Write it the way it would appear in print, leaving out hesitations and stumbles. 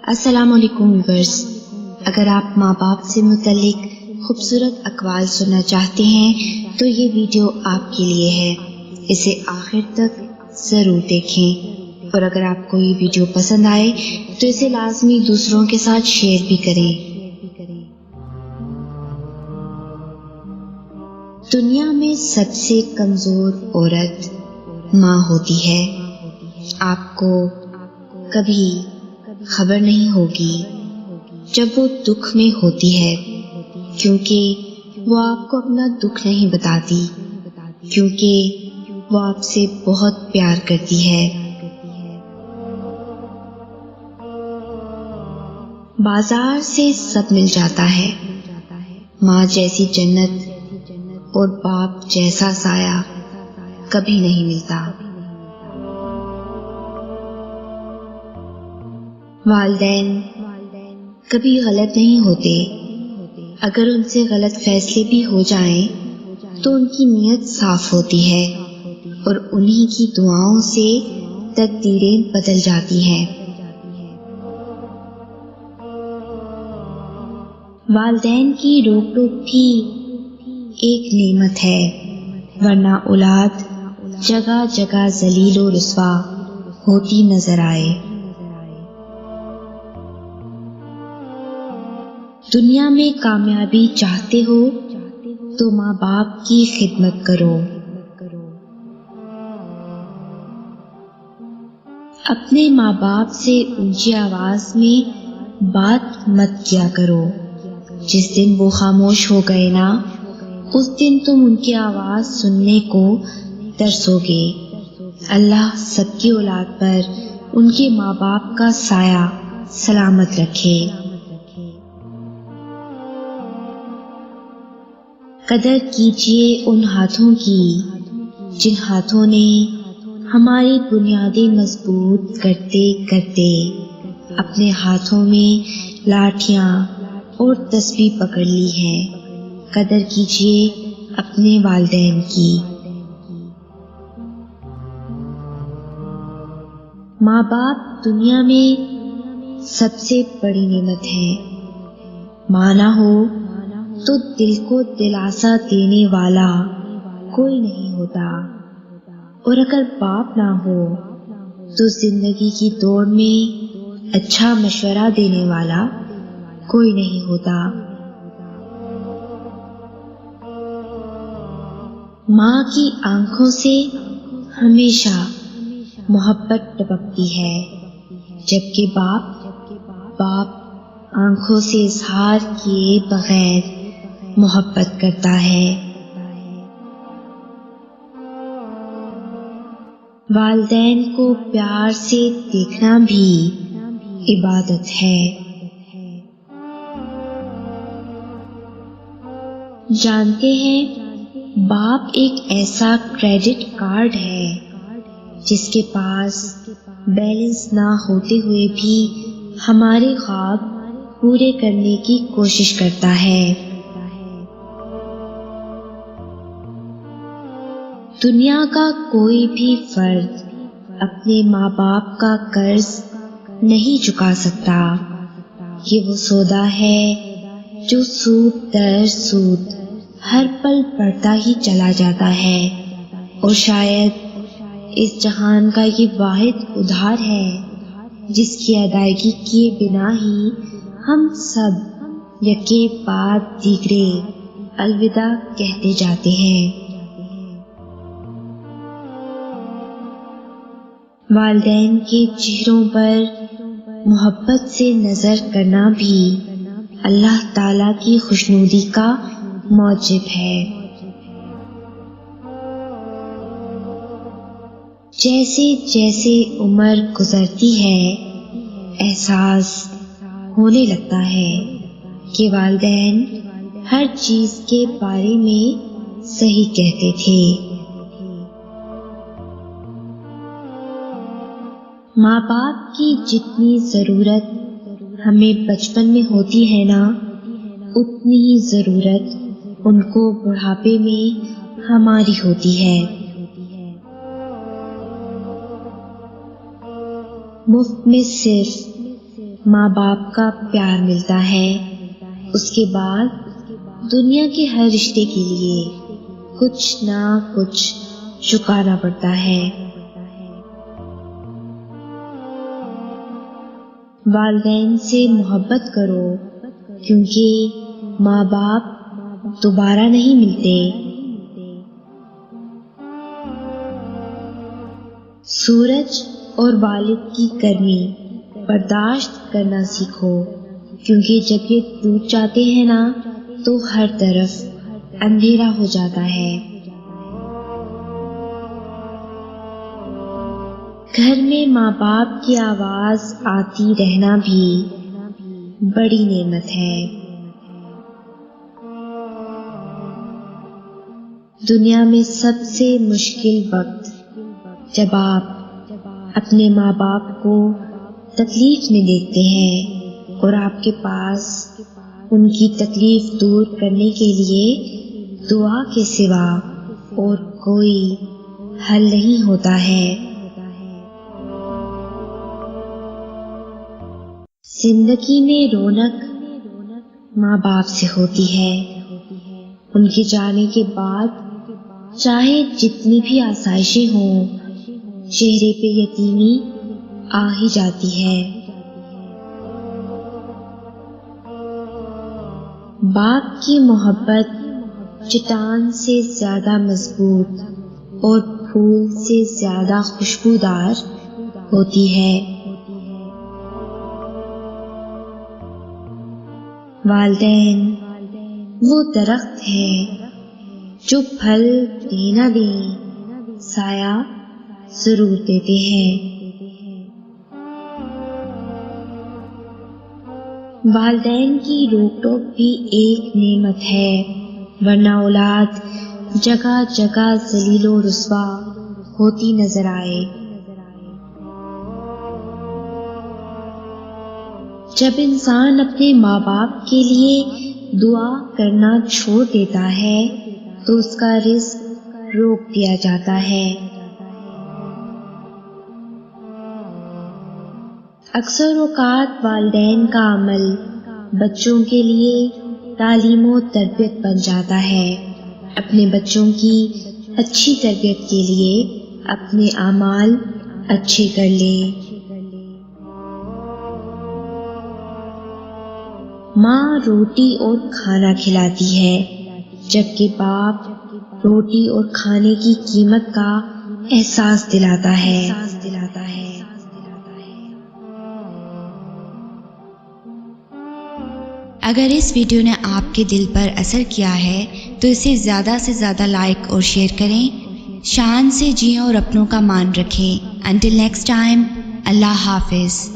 السلام علیکم ویورز، اگر آپ ماں باپ سے متعلق خوبصورت اقوال سننا چاہتے ہیں تو یہ ویڈیو آپ کے لیے ہے، اسے آخر تک ضرور دیکھیں، اور اگر آپ کو یہ ویڈیو پسند آئے تو اسے لازمی دوسروں کے ساتھ شیئر بھی کریں۔ دنیا میں سب سے کمزور عورت ماں ہوتی ہے۔ آپ کو کبھی خبر نہیں ہوگی جب وہ دکھ میں ہوتی ہے، کیونکہ وہ آپ کو اپنا دکھ نہیں بتاتی، کیونکہ وہ آپ سے بہت پیار کرتی ہے۔ بازار سے سب مل جاتا ہے، ماں جیسی جنت اور باپ جیسا سایہ کبھی نہیں ملتا۔ والدین کبھی غلط نہیں ہوتے، اگر ان سے غلط فیصلے بھی ہو جائیں تو ان کی نیت صاف ہوتی ہے اور انہی کی دعاؤں سے تقدیریں بدل جاتی ہیں۔ والدین کی روک ٹوک بھی ایک نعمت ہے، ورنہ اولاد جگہ جگہ ذلیل و رسوا ہوتی نظر آئے۔ دنیا میں کامیابی چاہتے ہو تو ماں باپ کی خدمت کرو۔ اپنے ماں باپ سے اونچی آواز میں بات مت کیا کرو، جس دن وہ خاموش ہو گئے نا، اس دن تم ان کی آواز سننے کو ترسو گے۔ اللہ سب کی اولاد پر ان کے ماں باپ کا سایہ سلامت رکھے۔ قدر کیجیے ان ہاتھوں کی جن ہاتھوں نے ہماری بنیادیں مضبوط کرتے کرتے اپنے ہاتھوں میں لاٹھیاں اور تسبیح پکڑ لی ہیں۔ قدر کیجیے اپنے والدین کی۔ ماں باپ دنیا میں سب سے بڑی نعمت ہے۔ ماں نہ ہو تو دل کو دلاسا دینے والا کوئی نہیں ہوتا، اور اگر باپ نہ ہو تو زندگی کی دوڑ میں اچھا مشورہ دینے والا کوئی نہیں ہوتا۔ ماں کی آنکھوں سے ہمیشہ محبت ٹپکتی ہے، جبکہ باپ آنکھوں سے اظہار کیے بغیر محبت کرتا ہے۔ والدین کو پیار سے دیکھنا بھی عبادت ہے۔ جانتے ہیں، باپ ایک ایسا کریڈٹ کارڈ ہے جس کے پاس بیلنس نہ ہوتے ہوئے بھی ہمارے خواب پورے کرنے کی کوشش کرتا ہے۔ دنیا کا کوئی بھی فرد اپنے ماں باپ کا قرض نہیں چکا سکتا۔ یہ وہ سودا ہے جو سود در سود ہر پل بڑھتا ہی چلا جاتا ہے، اور شاید اس جہان کا یہ واحد ادھار ہے جس کی ادائیگی کیے بنا ہی ہم سب یکے بعد دیگرے الوداع کہتے جاتے ہیں۔ والدین کے چہروں پر محبت سے نظر کرنا بھی اللہ تعالیٰ کی خوشنودی کا موجب ہے۔ جیسے جیسے عمر گزرتی ہے، احساس ہونے لگتا ہے کہ والدین ہر چیز کے بارے میں صحیح کہتے تھے۔ ماں باپ کی جتنی ضرورت ہمیں بچپن میں ہوتی ہے نا، اتنی ہی ضرورت ان کو بڑھاپے میں ہماری ہوتی ہے۔ مفت میں صرف ماں باپ کا پیار ملتا ہے، اس کے بعد دنیا کے ہر رشتے کے لیے کچھ نہ کچھ چکانا پڑتا ہے۔ والدین سے محبت کرو کیونکہ ماں باپ دوبارہ نہیں ملتے۔ سورج اور والد کی گرمی برداشت کرنا سیکھو کیونکہ جب یہ ٹوٹ جاتے ہیں نا تو ہر طرف اندھیرا ہو جاتا ہے۔ گھر میں ماں باپ کی آواز آتی رہنا بھی بڑی نعمت ہے۔ دنیا میں سب سے مشکل وقت جب آپ اپنے ماں باپ کو تکلیف میں دیکھتے ہیں اور آپ کے پاس ان کی تکلیف دور کرنے کے لیے دعا کے سوا اور کوئی حل نہیں ہوتا ہے۔ زندگی میں رونق ماں باپ سے ہوتی ہے۔ ان کے جانے کے بعد چاہے جتنی بھی آسائشیں ہوں، چہرے پہ یتیمی آ ہی جاتی ہے۔ باپ کی محبت چٹان سے زیادہ مضبوط اور پھول سے زیادہ خوشبودار ہوتی ہے۔ والدین وہ درخت ہے جو پھل دے نہ دیں سایہ ضرور دیتے ہیں۔ والدین کی روک ٹوک بھی ایک نعمت ہے، ورنہ اولاد جگہ جگہ ذلیل و رسوا ہوتی نظر آئے۔ جب انسان اپنے ماں باپ کے لیے دعا کرنا چھوڑ دیتا ہے تو اس کا رزق روک دیا جاتا ہے۔ اکثر اوقات والدین کا عمل بچوں کے لیے تعلیم و تربیت بن جاتا ہے۔ اپنے بچوں کی اچھی تربیت کے لیے اپنے اعمال اچھے کر لے۔ ماں روٹی اور کھانا کھلاتی ہے جبکہ باپ روٹی اور کھانے کی قیمت کا احساس دلاتا ہے۔ اگر اس ویڈیو نے آپ کے دل پر اثر کیا ہے تو اسے زیادہ سے زیادہ لائک اور شیئر کریں۔ شان سے جئیں اور اپنوں کا مان رکھیں۔ انٹل نیکسٹ ٹائم، اللہ حافظ۔